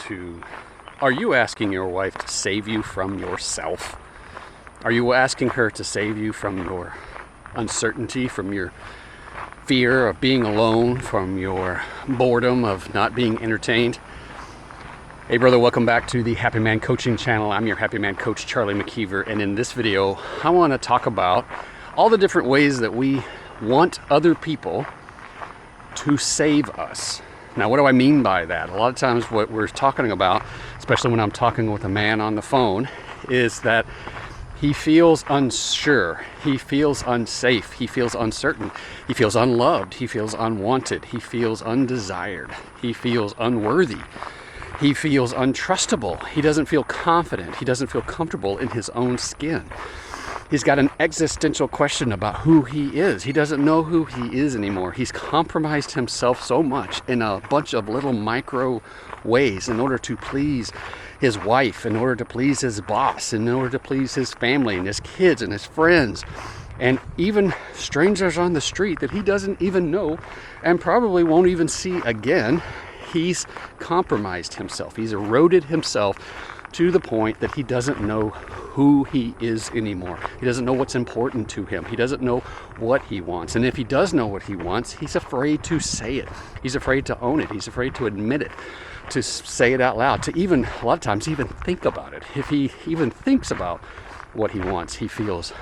to, are you asking your wife to save you from yourself? Are you asking her to save you from your uncertainty, from your fear of being alone, from your boredom of not being entertained? Hey brother, welcome back to the Happy Man Coaching channel. I'm your Happy Man coach, Charlie McKeever, and in this video, I want to talk about all the different ways that we want other people to save us. Now, what do I mean by that? A lot of times what we're talking about, especially when I'm talking with a man on the phone, is that he feels unsure, he feels unsafe, he feels uncertain, he feels unloved, he feels unwanted, he feels undesired, he feels unworthy, he feels untrustable, he doesn't feel confident, he doesn't feel comfortable in his own skin. He's got an existential question about who he is. He doesn't know who he is anymore. He's compromised himself so much in a bunch of little micro ways in order to please his wife, in order to please his boss, in order to please his family and his kids and his friends, and even strangers on the street that he doesn't even know and probably won't even see again. He's compromised himself. He's eroded himself to the point that he doesn't know who he is anymore. He doesn't know what's important to him. He doesn't know what he wants. And if he does know what he wants, he's afraid to say it. He's afraid to own it. He's afraid to admit it, to say it out loud, to even, a lot of times, even think about it. If he even thinks about what he wants, he feels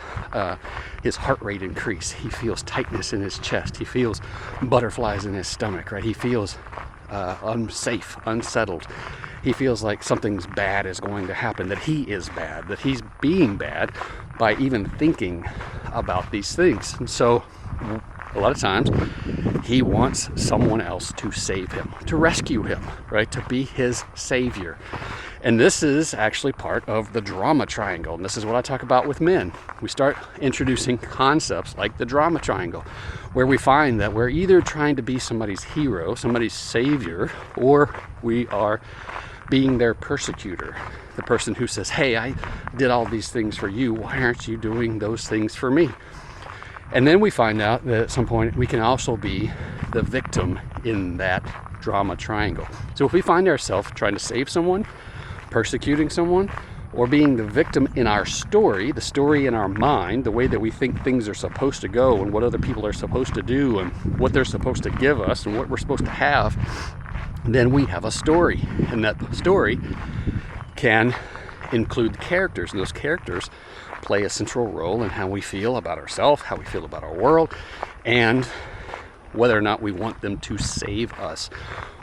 his heart rate increase. He feels tightness in his chest. He feels butterflies in his stomach, right? He feels unsafe, unsettled. He feels like something's bad is going to happen, that he is bad, that he's being bad by even thinking about these things. And so a lot of times he wants someone else to save him, to rescue him, right? To be his savior. And this is actually part of the drama triangle. And this is what I talk about with men. We start introducing concepts like the drama triangle, where we find that we're either trying to be somebody's hero, somebody's savior, or we are being their persecutor, the person who says, hey, I did all these things for you. Why aren't you doing those things for me? And then we find out that at some point we can also be the victim in that drama triangle. So if we find ourselves trying to save someone, persecuting someone, or being the victim in our story, the story in our mind, the way that we think things are supposed to go and what other people are supposed to do and what they're supposed to give us and what we're supposed to have, then we have a story. And that story can include characters, and those characters play a central role in how we feel about ourselves, how we feel about our world, and whether or not we want them to save us,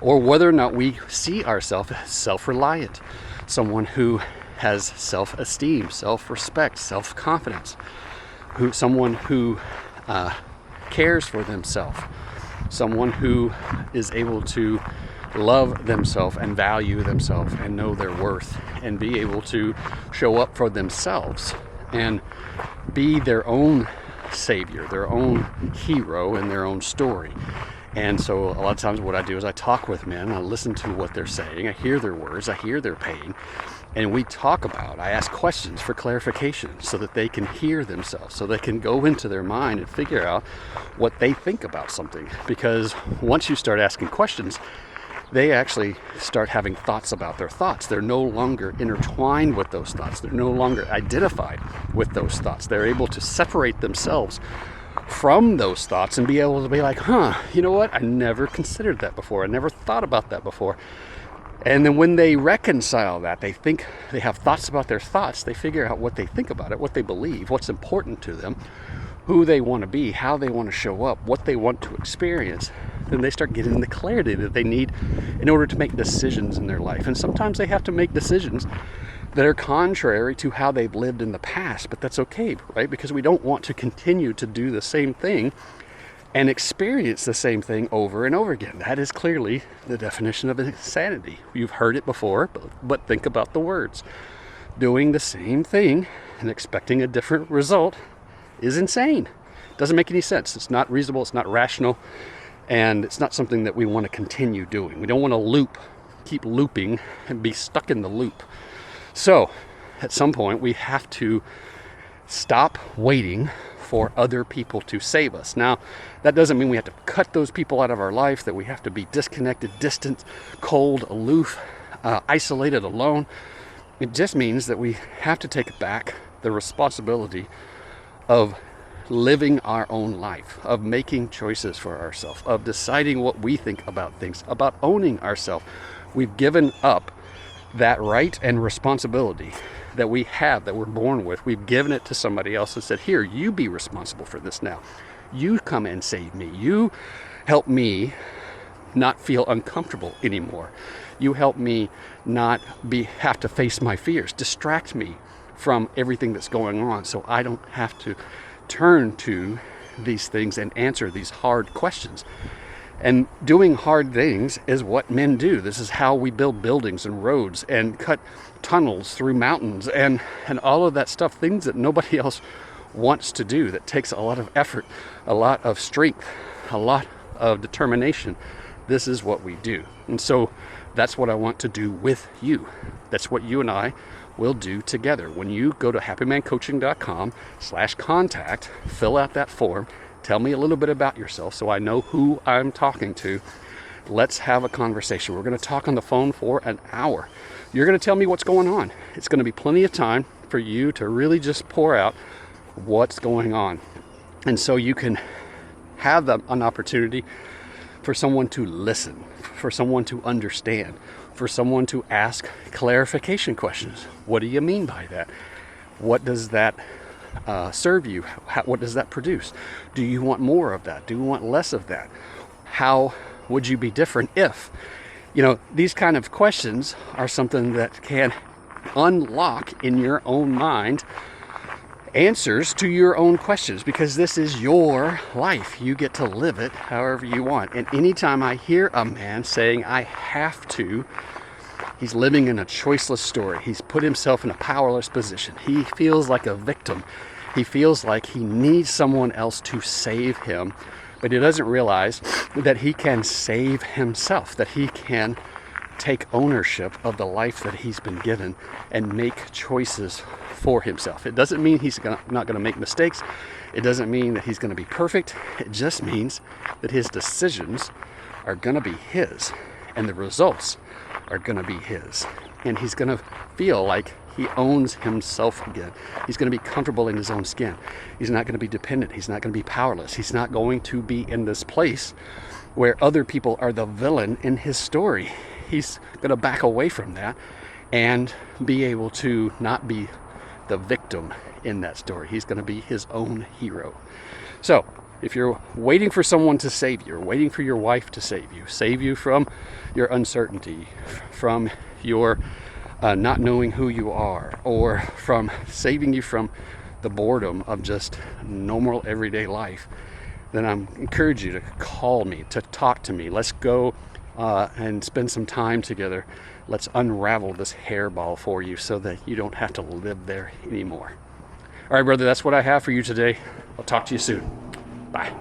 or whether or not we see ourselves as self-reliant, someone who has self-esteem, self-respect, self-confidence, someone who cares for themselves, someone who is able to love themselves and value themselves and know their worth and be able to show up for themselves and be their own savior, their own hero in their own story. And so a lot of times what I do is I talk with men, I listen to what they're saying, I hear their words, I hear their pain, and we talk about, I ask questions for clarification so that they can hear themselves, so they can go into their mind and figure out what they think about something. Because once you start asking questions, they actually start having thoughts about their thoughts. They're no longer intertwined with those thoughts. They're no longer identified with those thoughts. They're able to separate themselves from those thoughts and be able to be like, you know what? I never considered that before. I never thought about that before. And then when they reconcile that, they think they have thoughts about their thoughts, they figure out what they think about it, what they believe, what's important to them, who they want to be, how they want to show up, what they want to experience. Then they start getting the clarity that they need in order to make decisions in their life. And sometimes they have to make decisions that are contrary to how they've lived in the past, but that's okay, right? Because we don't want to continue to do the same thing and experience the same thing over and over again. That is clearly the definition of insanity. You've heard it before, but think about the words. Doing the same thing and expecting a different result is insane. It doesn't make any sense. It's not reasonable, it's not rational, and it's not something that we want to continue doing. We don't want to keep looping and be stuck in the loop. So at some point we have to stop waiting for other people to save us. Now, that doesn't mean we have to cut those people out of our life, that we have to be disconnected, distant, cold, aloof. isolated, alone. It just means that we have to take back the responsibility of living our own life, of making choices for ourselves, of deciding what we think about things, about owning ourselves. We've given up that right and responsibility that we have, that we're born with. We've given it to somebody else and said, here, you be responsible for this now. You come and save me. You help me not feel uncomfortable anymore. You help me not have to face my fears. Distract me from everything that's going on so I don't have to turn to these things and answer these hard questions. And doing hard things is what men do. This is how we build buildings and roads and cut tunnels through mountains and all of that stuff, things that nobody else wants to do, that takes a lot of effort, a lot of strength, a lot of determination. This is what we do. And so that's what I want to do with you. That's what you and I will do together. When you go to happymancoaching.com/contact, fill out that form, tell me a little bit about yourself so I know who I'm talking to. Let's have a conversation. We're going to talk on the phone for an hour. You're going to tell me what's going on. It's going to be plenty of time for you to really just pour out what's going on. And so you can have an opportunity for someone to listen, for someone to understand, for someone to ask clarification questions. What do you mean by that? What does that serve you? What does that produce? Do you want more of that? Do you want less of that? How would you be different if? These kind of questions are something that can unlock in your own mind answers to your own questions, because this is your life. You get to live it however you want. And anytime I hear a man saying, I have to, he's living in a choiceless story. He's put himself in a powerless position. He feels like a victim. He feels like he needs someone else to save him, but he doesn't realize that he can save himself, that he can take ownership of the life that he's been given and make choices for himself. It doesn't mean he's not going to make mistakes. It doesn't mean that he's going to be perfect. It just means that his decisions are going to be his and the results are going to be his. And he's going to feel like he owns himself again. He's going to be comfortable in his own skin. He's not going to be dependent. He's not going to be powerless. He's not going to be in this place where other people are the villain in his story. He's going to back away from that and be able to not be the victim in that story. He's going to be his own hero. So if you're waiting for someone to save you, or waiting for your wife to save you from your uncertainty, from your not knowing who you are, or from saving you from the boredom of just normal everyday life, then I encourage you to call me, to talk to me. Let's go and spend some time together. Let's unravel this hairball for you so that you don't have to live there anymore. All right, brother, that's what I have for you today. I'll talk to you soon. Bye.